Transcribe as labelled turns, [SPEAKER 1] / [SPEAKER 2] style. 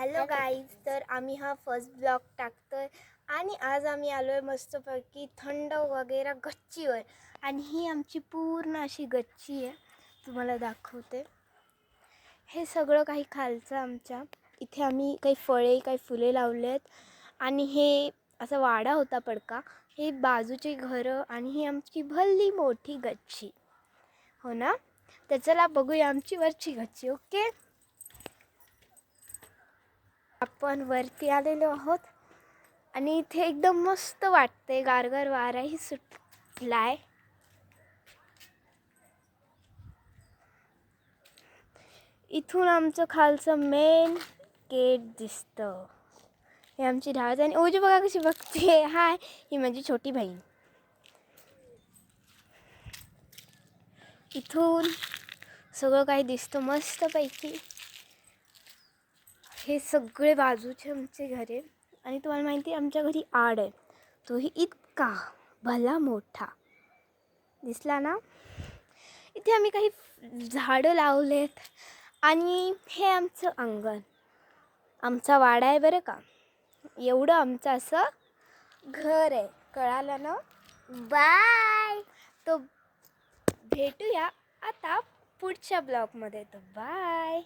[SPEAKER 1] Hello guys, तर आम्ही हा फर्स्ट ब्लॉग टाकतोय आणि आज आम्ही आलो आहे मस्तपैकी थंड वगैरे गच्चीवर. आणि ही आमची पूर्ण अशी गच्ची आहे, तुम्हाला दाखवते. हे सगळं काही खालचं आमच्या इथे आम्ही काही फळे काही फुले लावले आहेत. आणि हे असा वाडा होता पडका, हे बाजूचे घरं आणि ही आमची भल्ली मोठी गच्ची, हो ना. तर चला बघूया आमची वरची गच्ची. ओके, आपण वरती आलेलो आहोत आणि इथे एकदम मस्त वाटते, गारगार वाराही सुटलाय. इथून आमचं खालचं मेन गेट दिसतं. हे आमची ढाळ आणि ओजू बघा कशी बघते. हाय, ही माझी छोटी बहीण. इथून सगळं काही दिसतं मस्तपैकी. हे सगळे बाजूचे आमचे घरे. आणि तुम्हाला माहिती आहे आमच्या घरी आड आहे, तोही इतका भला मोठा दिसला ना. इथे आम्ही काही झाडं लावलेत आणि हे आमचं अंगण, आमचा वाडा आहे बरं का. एवढं आमचं असं घर आहे, कळालं ना. बाय. तो भेटूया आता पुढच्या ब्लॉगमध्ये. तर बाय.